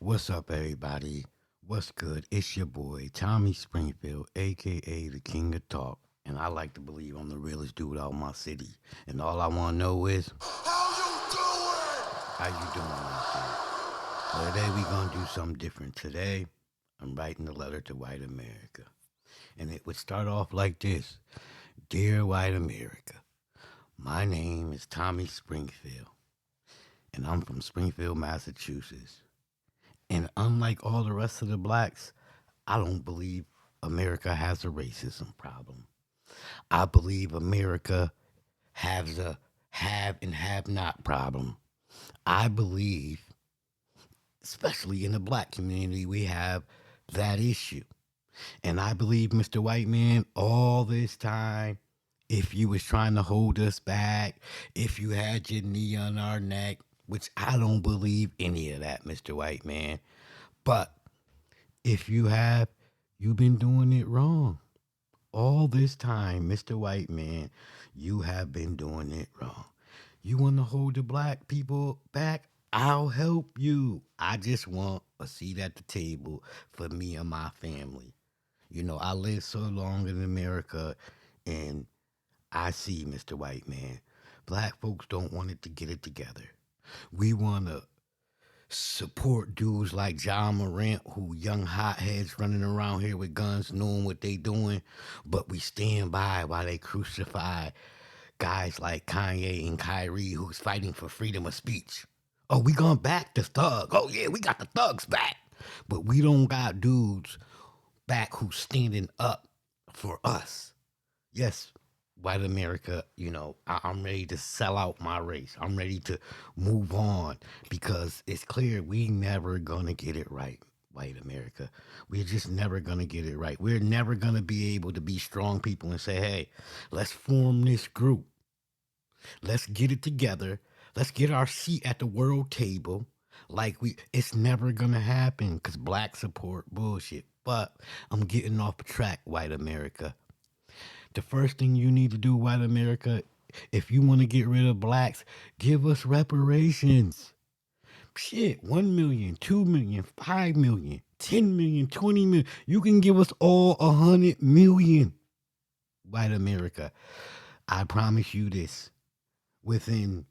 What's up, everybody? What's good? It's your boy, Tommy Springfield, aka the King of Talk. And I like to believe I'm the realest dude out in my city. And all I want to know is, how you doing out there? Well, today we going to do something different. Today, I'm writing a letter to white America. And it would start off like this. Dear white America, my name is Tommy Springfield. And I'm from Springfield, Massachusetts. And unlike all the rest of the blacks, I don't believe America has a racism problem. I believe America has a have and have not problem. I believe, especially in the black community, we have that issue. And I believe, Mr. White Man, all this time, if you was trying to hold us back, if you had your knee on our neck, which I don't believe any of that, Mr. White Man. But if you have, you've been doing it wrong. All this time, Mr. White Man, you have been doing it wrong. You want to hold the black people back? I'll help you. I just want a seat at the table for me and my family. You know, I lived so long in America and I see, Mr. White Man, black folks don't want it to get it together. We want to support dudes like John Morant, who young hotheads running around here with guns, knowing what they doing, but we stand by while they crucify guys like Kanye and Kyrie, who's fighting for freedom of speech. Oh, we gonna back the thug. Oh yeah, we got the thugs back, but we don't got dudes back who's standing up for us. Yes, white America, I'm ready to sell out my race. I'm ready to move on because it's clear we never gonna get it right, white America. We're just never gonna get it right. We're never gonna be able to be strong people and say, hey, let's form this group. Let's get it together. Let's get our seat at the world table. It's never gonna happen because black support bullshit. But I'm getting off track, white America. The first thing you need to do, white America, if you want to get rid of blacks, give us reparations. Shit, 1 million, 2 million, 5 million, 10 million, 20 million. You can give us all 100 million, white America. I promise you this. Within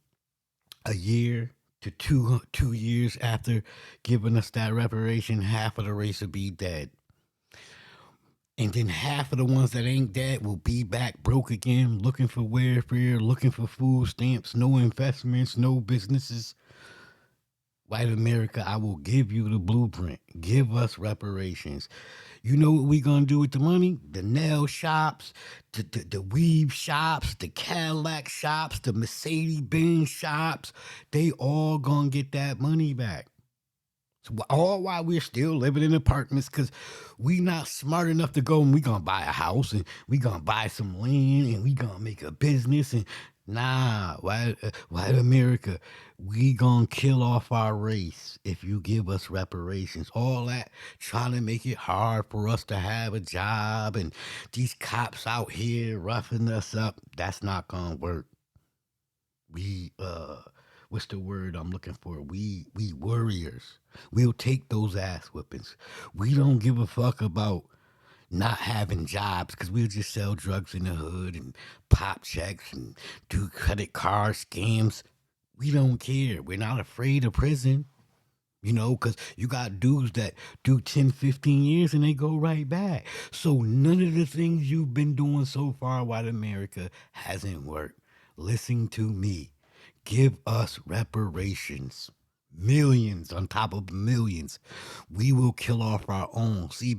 a year to two years after giving us that reparation, half of the race will be dead. And then half of the ones that ain't dead will be back broke again, looking for welfare, looking for food stamps, no investments, no businesses. White America, I will give you the blueprint. Give us reparations. You know what we gonna do with the money? The nail shops, the weave shops, the Cadillac shops, the Mercedes-Benz shops. They all gonna get that money back. So all while we're still living in apartments because we not smart enough to go and we gonna buy a house and we gonna buy some land and we gonna make a business and white America, we gonna kill off our race if you give us reparations. All that trying to make it hard for us to have a job and these cops out here roughing us up, that's not gonna work. We what's the word I'm looking for? We warriors. We'll take those ass whippings. We don't give a fuck about not having jobs because we'll just sell drugs in the hood and pop checks and do credit card scams. We don't care. We're not afraid of prison. Because you got dudes that do 10, 15 years and they go right back. So none of the things you've been doing so far, white America, hasn't worked. Listen to me. Give us reparations. Millions on top of millions. We will kill off our own. See,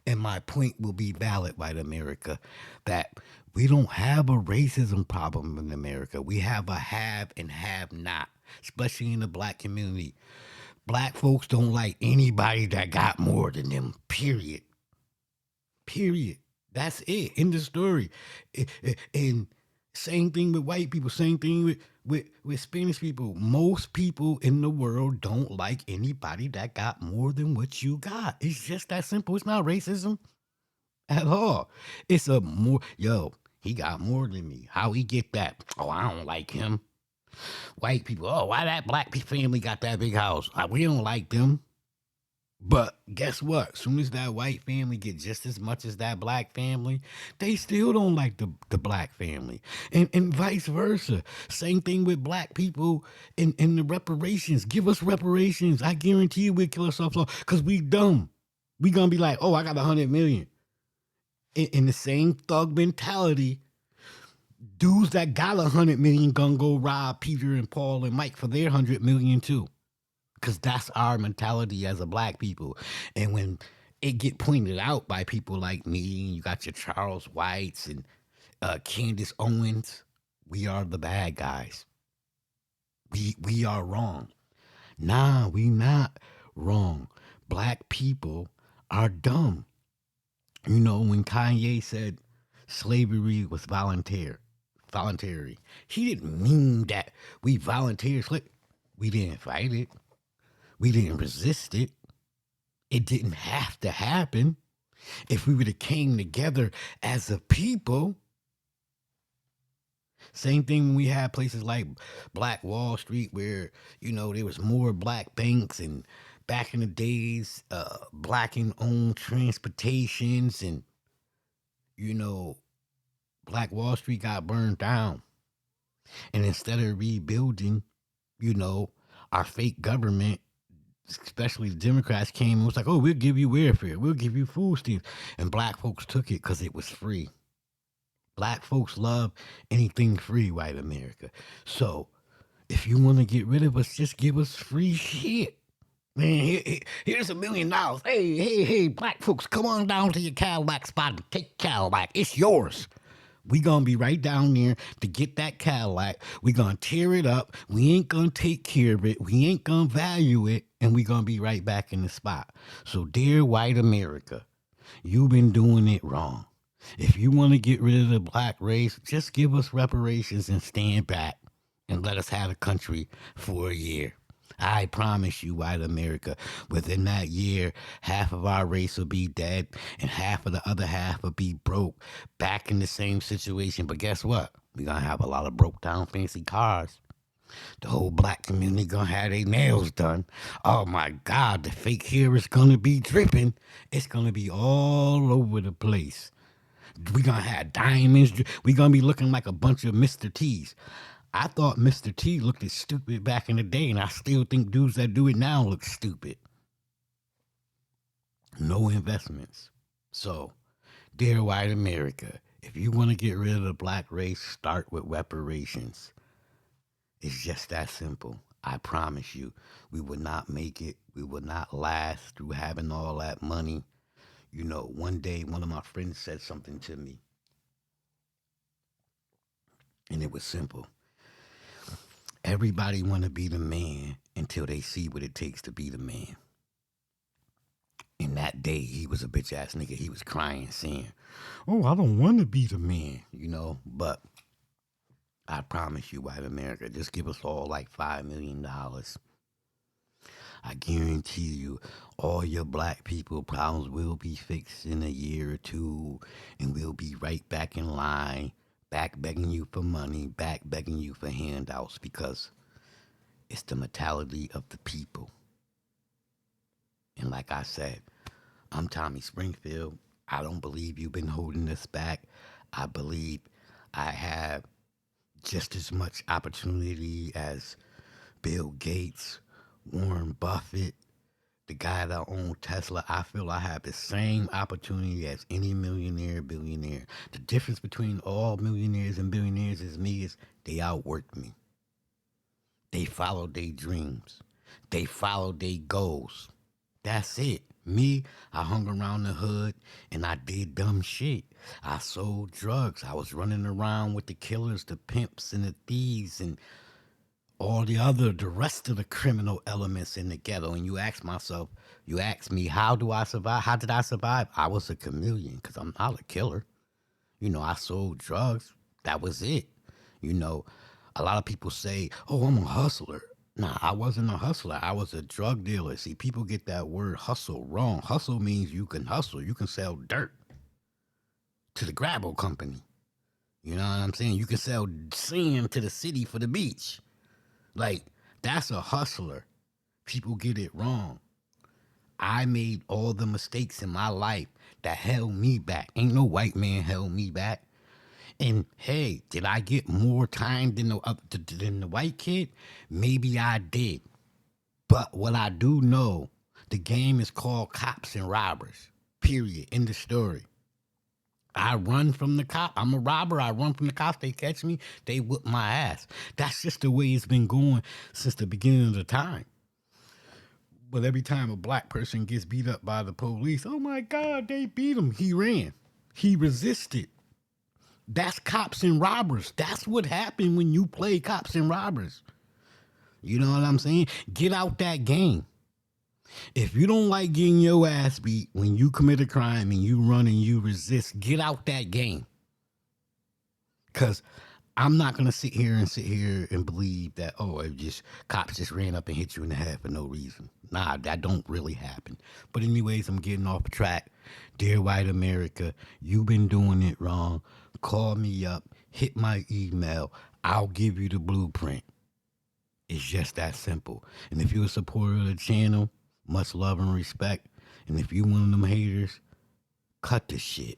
and my point will be valid, white America, that we don't have a racism problem in America. We have a have and have not, especially in the black community. Black folks don't like anybody that got more than them, period. Period. That's it. End of story. And same thing with white people. Same thing with Spanish people. Most people in the world don't like anybody that got more than what you got. It's just that simple. It's not racism at all. It's he got more than me. How he get that? Oh, I don't like him. White people, oh, why that black family got that big house? We don't like them. But guess what? As soon as that white family get just as much as that black family, they still don't like the black family. And vice versa. Same thing with black people in the reparations. Give us reparations. I guarantee you we'll kill ourselves off because we dumb. We gonna be like, oh, I got 100 million. In the same thug mentality, dudes that got 100 million gonna go rob Peter and Paul and Mike for their 100 million too. Because that's our mentality as a black people. And when it get pointed out by people like me, you got your Charles Whites and Candace Owens, we are the bad guys. We are wrong. Nah, we not wrong. Black people are dumb. You know, when Kanye said slavery was voluntary, he didn't mean that we volunteered slavery. We didn't fight it. We didn't resist it. It didn't have to happen. If we would have came together as a people. Same thing when we had places like Black Wall Street where, you know, there was more black banks and back in the days, black and owned transportations and, you know, Black Wall Street got burned down. And instead of rebuilding, you know, our fake government, especially the Democrats came and was like, oh, we'll give you welfare. We'll give you food stamps. And black folks took it because it was free. Black folks love anything free, white America. So if you want to get rid of us, just give us free shit. Man, here's $1 million. Hey, black folks, come on down to your Cadillac spot and take Cadillac. It's yours. We gonna be right down there to get that Cadillac. We gonna tear it up. We ain't gonna take care of it. We ain't gonna value it. And we gonna be right back in the spot. So dear white America, you've been doing it wrong. If you want to get rid of the black race, just give us reparations and stand back and let us have a country for a year. I promise you, white America, within that year, half of our race will be dead and half of the other half will be broke, back in the same situation. But guess what? We're going to have a lot of broke down fancy cars. The whole black community going to have their nails done. Oh my God, the fake hair is going to be dripping. It's going to be all over the place. We gonna have diamonds. We gonna be looking like a bunch of Mr. T's. I thought Mr. T looked as stupid back in the day, and I still think dudes that do it now look stupid. No investments. So, dear white America, if you want to get rid of the black race, start with reparations. It's just that simple. I promise you, we will not make it. We will not last through having all that money. You know, one day one of my friends said something to me, and it was simple. Everybody want to be the man until they see what it takes to be the man. And that day, he was a bitch ass nigga. He was crying, saying, "Oh, I don't want to be the man," you know. But I promise you, white America, just give us all like $5 million. I guarantee you, all your black people problems will be fixed in a year or two, and we'll be right back in line, back begging you for money, back begging you for handouts, because it's the mentality of the people. And like I said, I'm Tommy Springfield. I don't believe you've been holding us back. I believe I have just as much opportunity as Bill Gates, Warren Buffett, the guy that owns Tesla. I feel I have the same opportunity as any millionaire, billionaire. The difference between all millionaires and billionaires is they outwork me. They follow their dreams. They follow their goals. That's it. Me, I hung around the hood and I did dumb shit. I sold drugs. I was running around with the killers, the pimps, and the thieves, and all the rest of the criminal elements in the ghetto. And you ask me, how do I survive? How did I survive? I was a chameleon because I'm not a killer. You know, I sold drugs. That was it. You know, a lot of people say, oh, I'm a hustler. Nah, I wasn't a hustler. I was a drug dealer. See, people get that word hustle wrong. Hustle means you can hustle. You can sell dirt to the gravel company. You know what I'm saying? You can sell sand to the city for the beach. Like, that's a hustler. People get it wrong. I made all the mistakes in my life that held me back. Ain't no white man held me back. And hey, did I get more time than the white kid? Maybe I did. But what I do know, the game is called cops and robbers. Period. End of story. I run from the cop. I'm a robber. I run from the cops. They catch me. They whip my ass. That's just the way it's been going since the beginning of the time. But every time a black person gets beat up by the police, oh my God, they beat him. He ran. He resisted. That's cops and robbers. That's what happened when you play cops and robbers. You know what I'm saying? Get out that game. If you don't like getting your ass beat when you commit a crime and you run and you resist, get out that game. Because I'm not going to sit here and believe that, oh, it just cops just ran up and hit you in the head for no reason. Nah, that don't really happen. But anyways, I'm getting off track. Dear White America, you've been doing it wrong. Call me up. Hit my email. I'll give you the blueprint. It's just that simple. And if you're a supporter of the channel, much love and respect. And if you one of them haters, cut the shit.